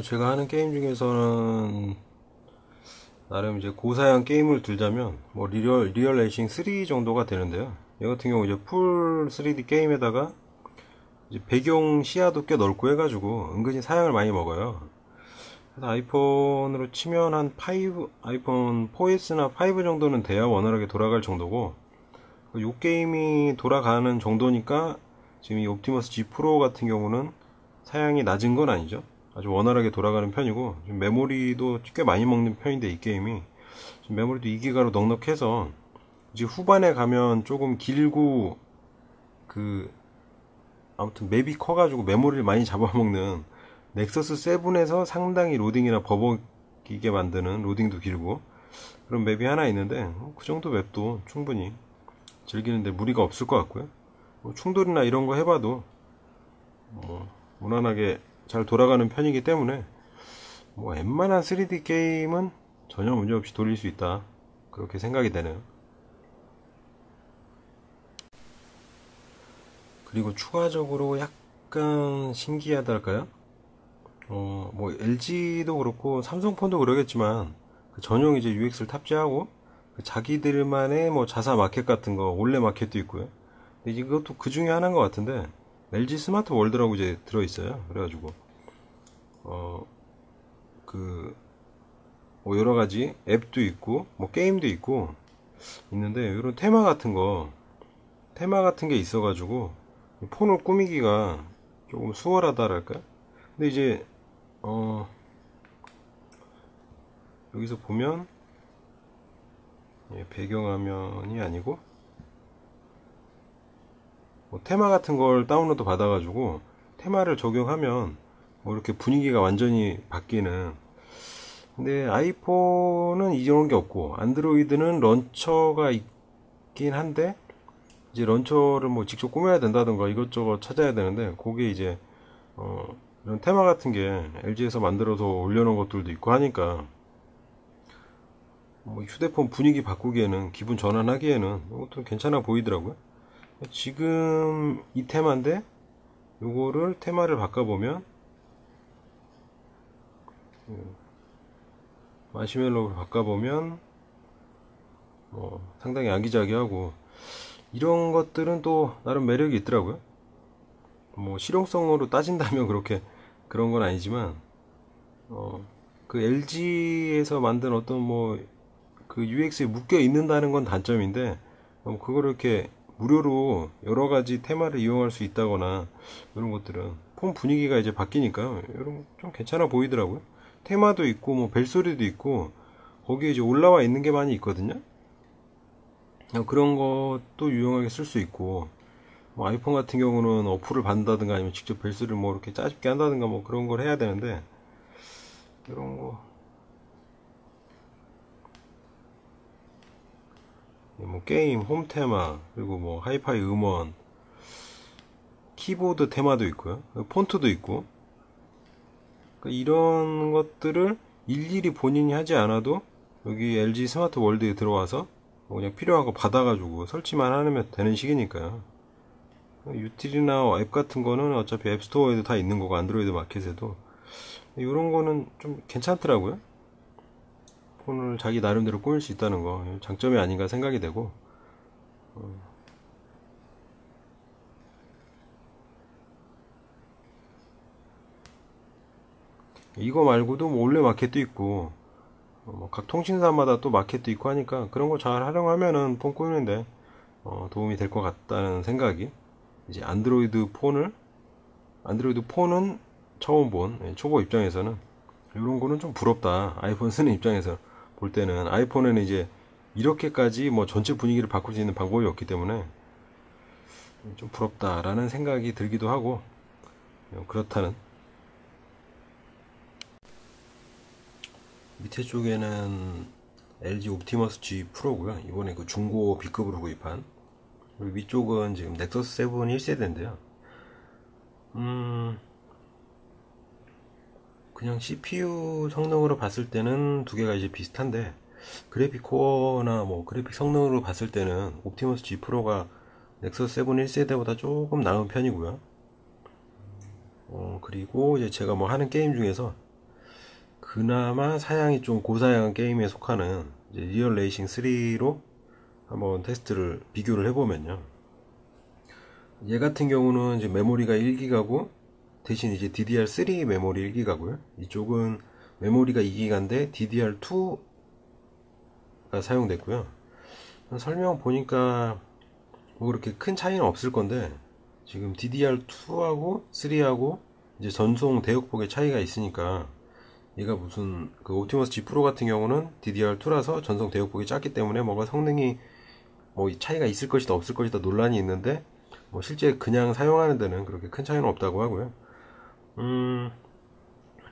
제가 하는 게임 중에서는 나름 이제 고사양 게임을 들자면 리얼 레이싱 3 정도가 되는데요. 이 같은 경우 이제 풀 3D 게임에다가 이제 배경 시야도 꽤 넓고 해가지고 은근히 사양을 많이 먹어요. 그래서 아이폰으로 치면 한 5, 아이폰 4S나 5 정도는 돼야 원활하게 돌아갈 정도고, 이 게임이 돌아가는 정도니까 지금 이 옵티머스 G 프로 같은 경우는 사양이 낮은 건 아니죠. 아주 원활하게 돌아가는 편이고, 지금 메모리도 꽤 많이 먹는 편인데, 이 게임이 지금 메모리도 2기가로 넉넉해서 이제 후반에 가면 조금 길고, 그 아무튼 맵이 커가지고 메모리를 많이 잡아먹는 넥서스 7에서 상당히 로딩이나 버벅이게 만드는, 로딩도 길고 그런 맵이 하나 있는데, 그 정도 맵도 충분히 즐기는데 무리가 없을 것 같고요. 충돌이나 이런 거 해봐도 무난하게 잘 돌아가는 편이기 때문에 웬만한 3D 게임은 전혀 문제없이 돌릴 수 있다, 그렇게 생각이 되네요. 그리고 추가적으로 약간 신기하달까요? LG도 그렇고 삼성폰도 그러겠지만, 그 전용 이제 UX를 탑재하고 그 자기들만의 자사 마켓 같은 거, 올레 마켓도 있고요. 근데 이것도 그 중에 하나인 것 같은데, LG 스마트 월드라고 이제 들어있어요. 그래가지고 그 여러 가지 앱도 있고 게임도 있고 있는데, 이런 테마 같은 게 있어가지고 폰을 꾸미기가 조금 수월하다랄까. 근데 이제 여기서 보면 배경화면이 아니고 테마 같은 걸 다운로드 받아가지고 테마를 적용하면 이렇게 분위기가 완전히 바뀌는. 근데 아이폰은 이런 게 없고, 안드로이드는 런처가 있긴 한데, 이제 런처를 직접 꾸며야 된다든가 이것저것 찾아야 되는데, 그게 이제 이런 테마 같은 게 LG에서 만들어서 올려놓은 것들도 있고 하니까, 휴대폰 분위기 바꾸기에는, 기분 전환하기에는 이것도 괜찮아 보이더라고요. 지금 이 테마인데 요거를 테마를 바꿔보면 마시멜로우를 바꿔보면 상당히 아기자기하고, 이런 것들은 또 나름 매력이 있더라고요. 실용성으로 따진다면 그렇게 그런 건 아니지만, 그 LG에서 만든 어떤 그 UX에 묶여 있는다는 건 단점인데, 그거를 이렇게 무료로 여러 가지 테마를 이용할 수 있다거나 이런 것들은 폰 분위기가 이제 바뀌니까 이런 좀 괜찮아 보이더라고요. 테마도 있고 벨소리도 있고 거기에 이제 올라와 있는 게 많이 있거든요. 그런 것도 유용하게 쓸 수 있고, 아이폰 같은 경우는 어플을 받는다든가 아니면 직접 벨소리를 이렇게 짜집게 한다든가 그런 걸 해야 되는데, 이런 거 게임 홈 테마, 그리고 하이파이 음원, 키보드 테마도 있고요, 폰트도 있고, 그러니까 이런 것들을 일일이 본인이 하지 않아도 여기 LG 스마트 월드에 들어와서 그냥 필요한 거 받아가지고 설치만 하면 되는 식이니까요. 유틸이나 앱 같은 거는 어차피 앱스토어에도 다 있는 거고, 안드로이드 마켓에도. 이런 거는 좀 괜찮더라고요. 폰을 자기 나름대로 꾸밀 수 있다는 거 장점이 아닌가 생각이 되고, 이거 말고도 올레 마켓도 있고, 각 통신사마다 또 마켓도 있고 하니까 그런 거 잘 활용하면은 폰 꾸미는데 도움이 될 것 같다는 생각이. 이제 안드로이드 폰은 처음 본 초보 입장에서는 이런 거는 좀 부럽다. 아이폰 쓰는 입장에서 볼 때는, 아이폰에는 이제 이렇게까지 전체 분위기를 바꿀 수 있는 방법이 없기 때문에 좀 부럽다라는 생각이 들기도 하고, 그렇다는. 밑에 쪽에는 LG 옵티머스 G 프로고요. 이번에 그 중고 B급으로 구입한. 그리고 위쪽은 지금 넥서스 7 1세대인데요. 그냥 CPU 성능으로 봤을 때는 두 개가 이제 비슷한데, 그래픽 코어나 그래픽 성능으로 봤을 때는 옵티머스 G 프로가 넥서스 7 1세대보다 조금 나은 편이고요. 그리고 이제 제가 하는 게임 중에서 그나마 사양이 좀 고사양 게임에 속하는 이제 리얼 레이싱 3로 한번 테스트를 비교를 해보면요. 얘 같은 경우는 이제 메모리가 1기가고 대신 이제 DDR3 메모리 1기가고요. 이쪽은 메모리가 2기가인데 DDR2가 사용됐고요. 설명 보니까 뭐 그렇게 큰 차이는 없을 건데 지금 DDR2하고 3하고 이제 전송 대역폭의 차이가 있으니까 얘가 무슨 그 옵티머스 G 프로 같은 경우는 DDR2라서 전송 대역폭이 작기 때문에 뭔가 성능이 뭐 차이가 있을 것이다 없을 것이다 논란이 있는데 뭐 실제 그냥 사용하는 데는 그렇게 큰 차이는 없다고 하고요.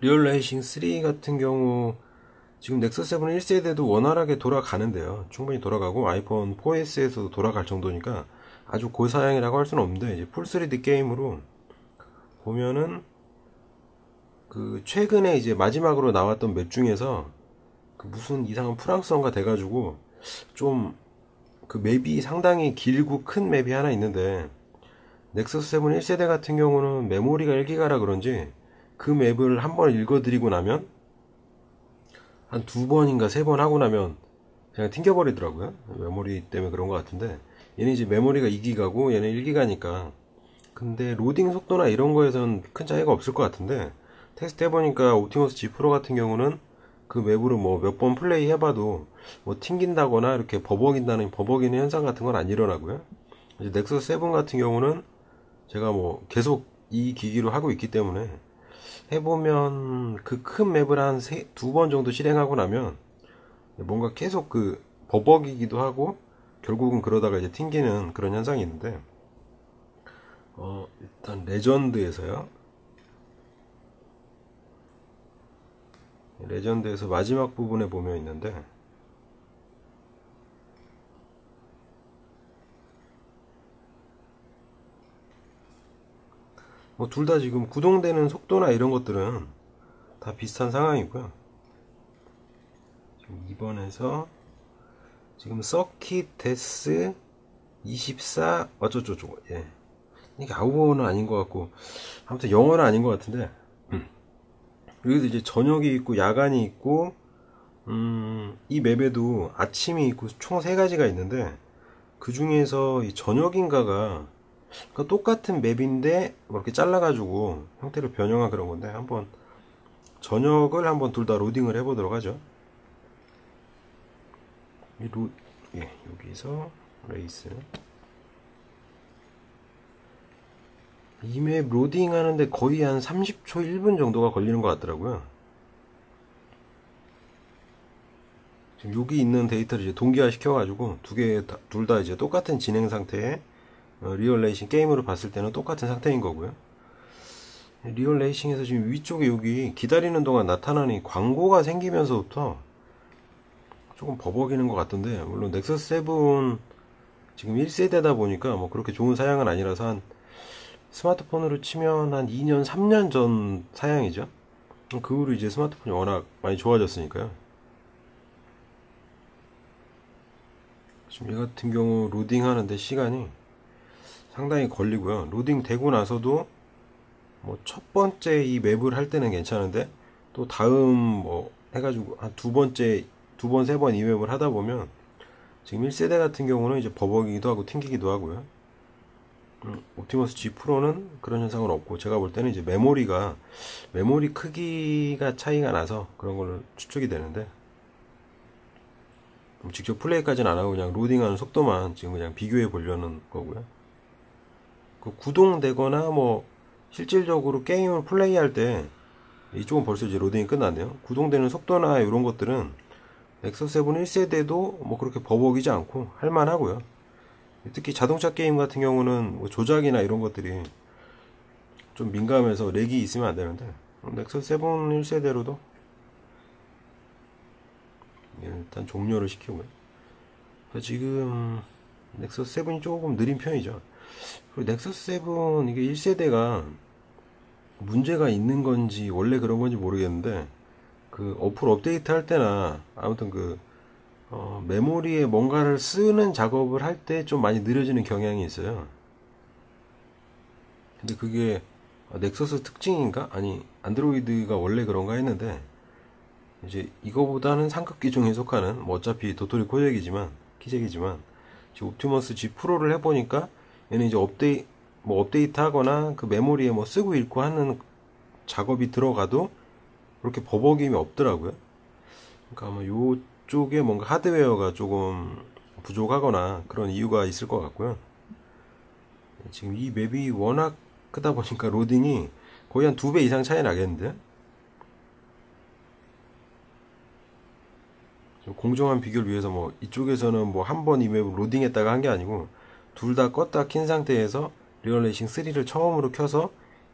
리얼 레이싱 3 같은 경우 지금 넥서스 7 1세대도 원활하게 돌아가는데요. 충분히 돌아가고 아이폰 4S에서도 돌아갈 정도니까 아주 고사양이라고 할 수는 없는데 이제 풀 3D 게임으로 보면은 그 최근에 이제 마지막으로 나왔던 맵 중에서 그 무슨 이상한 프랑스어가 돼가지고 좀 그 맵이 상당히 길고 큰 맵이 하나 있는데 넥서스 7 1세대 같은 경우는 메모리가 1기가라 그런지 그 맵을 한번 읽어드리고 나면 한 2번인가 3번 하고 나면 그냥 튕겨버리더라고요. 메모리 때문에 그런 것 같은데 얘는 이제 메모리가 2기가고 얘는 1기가니까 근데 로딩 속도나 이런 거에선 큰 차이가 없을 것 같은데 테스트 해보니까 옵티머스 G 프로 같은 경우는 그 맵으로 뭐 몇 번 플레이 해봐도 뭐 튕긴다거나 이렇게 버벅이는 현상 같은 건 안 일어나고요. 이제 넥서스 7 같은 경우는 제가 뭐 계속 이 기기로 하고 있기 때문에 해보면 그 큰 맵을 한 2번 정도 실행하고 나면 뭔가 계속 그 버벅이기도 하고 결국은 그러다가 이제 튕기는 그런 현상이 있는데 일단 레전드에서요. 레전드에서 마지막 부분에 보면 있는데 뭐 둘 다 지금 구동되는 속도나 이런 것들은 다 비슷한 상황이고요. 지금 2번에서 지금 서킷 데스 24 어쩌고저쩌고 예. 이게 아우어는 아닌 것 같고 아무튼 영어는 아닌 것 같은데 여기도 이제 저녁이 있고 야간이 있고 이 맵에도 아침이 있고 총 3가지가 있는데 그 중에서 이 저녁인가가 그러니까 똑같은 맵인데 뭐 이렇게 잘라가지고 형태를 변형한 그런 건데 한번 저녁을 한번 둘 다 로딩을 해보도록 하죠. 예, 여기서 레이스 이 맵 로딩 하는데 거의 한 30초 1분 정도가 걸리는 것 같더라고요. 지금 여기 있는 데이터를 이제 동기화 시켜가지고 둘 다 이제 똑같은 진행 상태에 리얼 레이싱 게임으로 봤을 때는 똑같은 상태인 거고요. 리얼 레이싱에서 지금 위쪽에 여기 기다리는 동안 나타나는 광고가 생기면서부터 조금 버벅이는 것 같던데 물론 넥서스 7 지금 1세대다 보니까 뭐 그렇게 좋은 사양은 아니라서 한 스마트폰으로 치면 한 2년 3년 전 사양이죠. 그 후로 이제 스마트폰이 워낙 많이 좋아졌으니까요. 지금 이 같은 경우 로딩 하는데 시간이 상당히 걸리고요. 로딩 되고 나서도 뭐 첫 번째 이 맵을 할 때는 괜찮은데 또 다음 뭐 해가지고 한 두 번, 세 번 이 맵을 하다 보면 지금 1세대 같은 경우는 이제 버벅이기도 하고 튕기기도 하고요. 옵티머스 G 프로는 그런 현상은 없고 제가 볼 때는 이제 메모리 크기가 차이가 나서 그런 걸로 추측이 되는데 직접 플레이까지는 안 하고 그냥 로딩하는 속도만 지금 그냥 비교해 보려는 거고요. 그 구동되거나 뭐 실질적으로 게임을 플레이할 때 이쪽은 벌써 이제 로딩이 끝났네요. 구동되는 속도나 이런 것들은 넥서스 7 1세대도 뭐 그렇게 버벅이지 않고 할만하고요. 특히 자동차 게임 같은 경우는 뭐 조작이나 이런 것들이 좀 민감해서 렉이 있으면 안 되는데 넥서스 7 1세대로도 일단 종료를 시키고요. 지금 넥서스 7이 조금 느린 편이죠. 그리고 넥서스 7 이게 1세대가 문제가 있는 건지 원래 그런 건지 모르겠는데 그 어플 업데이트 할 때나 아무튼 그 메모리에 뭔가를 쓰는 작업을 할 때 좀 많이 느려지는 경향이 있어요. 근데 그게 넥서스 특징인가? 아니 안드로이드가 원래 그런가 했는데 이제 이거보다는 상급 기종에 속하는 뭐 어차피 도토리 키재기지만 지금 옵티머스 G 프로를 해보니까 얘는 이제 업데이트 하거나 그 메모리에 뭐 쓰고 읽고 하는 작업이 들어가도 그렇게 버벅임이 없더라고요. 그러니까 아마 요쪽에 뭔가 하드웨어가 조금 부족하거나 그런 이유가 있을 것 같고요. 지금 이 맵이 워낙 크다 보니까 로딩이 거의 한 2배 이상 차이 나겠는데? 공정한 비교를 위해서 뭐 이쪽에서는 뭐 한 번 이 맵을 로딩했다가 한 게 아니고 둘 다 껐다 킨 상태에서 리얼레이싱 3를 처음으로 켜서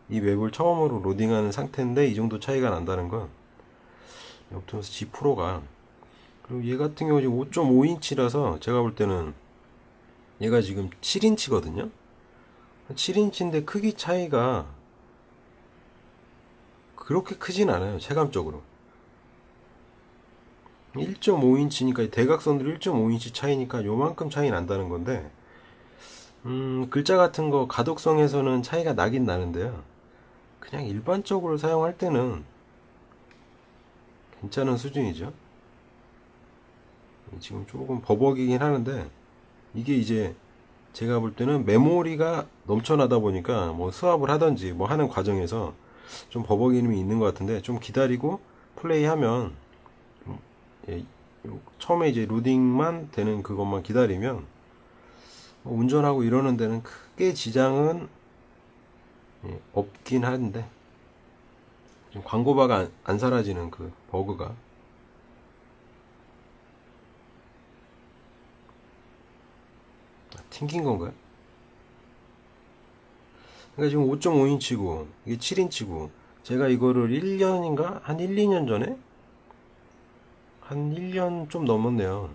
이 맵을 처음으로 로딩하는 상태인데 이 정도 차이가 난다는 건 옵티머스 G 프로가, 그리고 얘 같은 경우 지금 5.5인치라서 제가 볼 때는 얘가 지금 7인치거든요. 7인치인데 크기 차이가 그렇게 크진 않아요. 체감적으로 1.5인치니까 대각선으로 1.5인치 차이니까 요만큼 차이 난다는 건데, 글자 같은 거 가독성에서는 차이가 나긴 나는데요. 그냥 일반적으로 사용할 때는 괜찮은 수준이죠. 지금 조금 버벅이긴 하는데 이게 이제 제가 볼 때는 메모리가 넘쳐나다 보니까 뭐 수압을 하든지 뭐 하는 과정에서 좀 버벅임이 있는 것 같은데, 좀 기다리고 플레이하면 예, 처음에 이제 로딩만 되는 그것만 기다리면 뭐 운전하고 이러는 데는 크게 지장은 없긴 한데, 지금 광고바가 안 사라지는 그 버그가 튕긴 건가요? 그러니까 지금 5.5인치고 이게 7인치고 제가 이거를 1년인가? 한 1, 2년 전에? 한 1년 좀 넘었네요.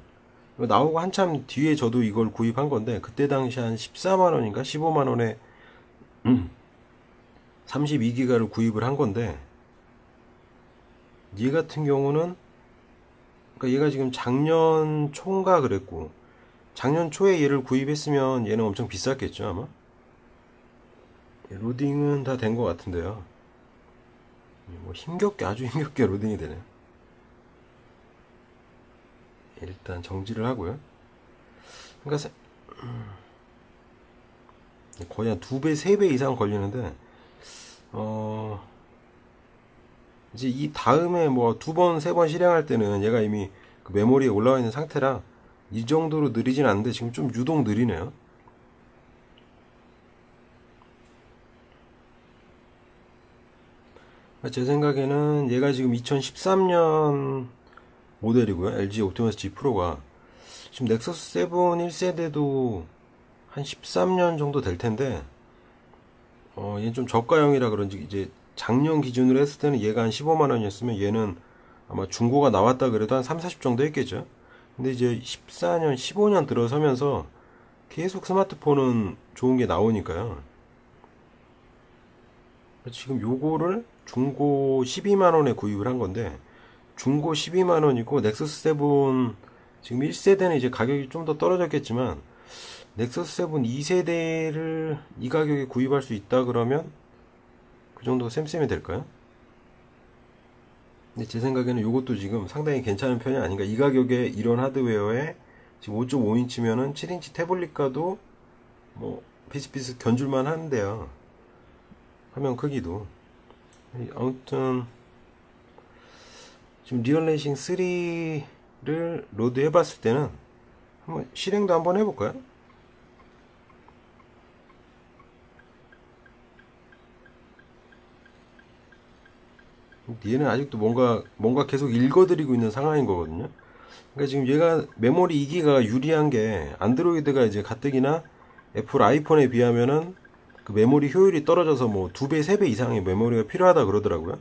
이거 나오고 한참 뒤에 저도 이걸 구입한 건데 그때 당시 한 14만원인가? 15만원에 32기가를 구입을 한 건데, 얘 같은 경우는 그러니까 얘가 지금 작년 초인가 그랬고 작년 초에 얘를 구입했으면 얘는 엄청 비쌌겠죠 아마. 로딩은 다 된 것 같은데요. 뭐 힘겹게 아주 힘겹게 로딩이 되네요. 일단 정지를 하고요. 그러니까 거의 한 2배, 3배 이상 걸리는데 이제 이 다음에 뭐 2번, 3번 실행할 때는 얘가 이미 그 메모리에 올라와 있는 상태라 이 정도로 느리진 않은데 지금 좀 유독 느리네요. 제 생각에는 얘가 지금 2013년 모델이고요. LG 옵티머스 G 프로가 지금 넥서스 7 1세대도 한 13년 정도 될 텐데, 얘는 좀 저가형이라 그런지 이제 작년 기준으로 했을 때는 얘가 한 15만 원이었으면 얘는 아마 중고가 나왔다 그래도 한 3, 40 정도 했겠죠. 근데 이제 14년, 15년 들어서면서 계속 스마트폰은 좋은 게 나오니까요. 지금 요거를 중고 12만 원에 구입을 한 건데, 중고 12만 원이고 넥서스 7 지금 1세대는 이제 가격이 좀 더 떨어졌겠지만 넥서스 7 2세대를 이 가격에 구입할 수 있다 그러면 그 정도 쌤쌤이 될까요? 근데 제 생각에는 이것도 지금 상당히 괜찮은 편이 아닌가. 이 가격에 이런 하드웨어에 지금 5.5인치면은 7인치 태블릿과도 뭐 비슷비슷 견줄만 한데요. 화면 크기도. 아무튼 지금 리얼레이싱 3를 로드 해봤을 때는 한번 실행도 한번 해볼까요? 얘는 아직도 뭔가 계속 읽어드리고 있는 상황인 거거든요. 그러니까 지금 얘가 메모리 2기가 유리한 게 안드로이드가 이제 가뜩이나 애플 아이폰에 비하면은 그 메모리 효율이 떨어져서 뭐 2배, 3배 이상의 메모리가 필요하다 그러더라고요.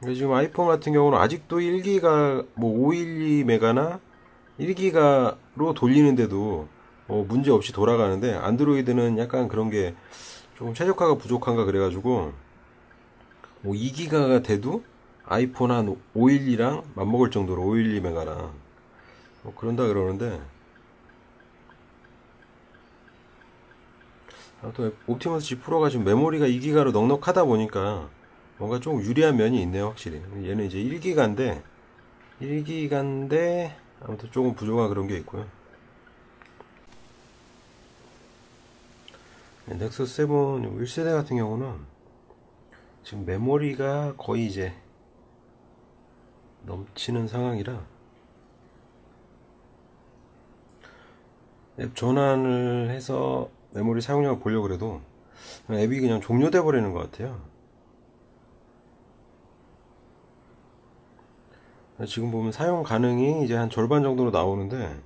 그러니까 지금 아이폰 같은 경우는 아직도 1기가 뭐 512메가나 1기가로 돌리는데도 문제 없이 돌아가는데, 안드로이드는 약간 그런 게 조금 최적화가 부족한가 그래가지고 뭐 2기가가 돼도 아이폰 한 512랑 맞먹을 정도로 512메가랑 뭐 그런다 그러는데, 아무튼 옵티머스 G 프로가 지금 메모리가 2기가로 넉넉하다 보니까 뭔가 좀 유리한 면이 있네요, 확실히. 얘는 이제 1기가인데 아무튼 조금 부족한 그런 게 있고요. 넥서스 7 1세대 같은 경우는 지금 메모리가 거의 이제 넘치는 상황이라 앱 전환을 해서 메모리 사용량을 보려고 그래도 앱이 그냥 종료돼 버리는 것 같아요. 지금 보면 사용 가능이 이제 한 절반 정도로 나오는데,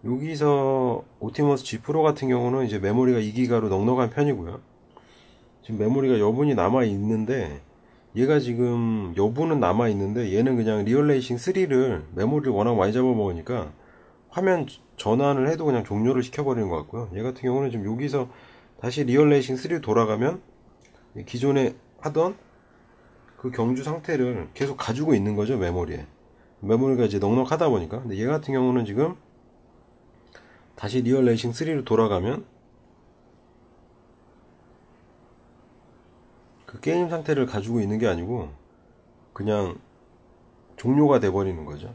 여기서 옵티머스 G 프로 같은 경우는 이제 메모리가 2기가로 넉넉한 편이고요. 지금 메모리가 여분이 남아 있는데, 얘가 지금 여분은 남아 있는데 얘는 그냥 리얼레이싱 3를 메모리를 워낙 많이 잡아먹으니까 화면 전환을 해도 그냥 종료를 시켜버리는 것 같고요. 얘 같은 경우는 지금 여기서 다시 리얼레이싱 3로 돌아가면 기존에 하던 그 경주 상태를 계속 가지고 있는 거죠, 메모리에. 메모리가 이제 넉넉하다 보니까. 근데 얘 같은 경우는 지금 다시 리얼레이싱 3로 돌아가면 그 게임 상태를 가지고 있는 게 아니고 그냥 종료가 돼버리는 거죠.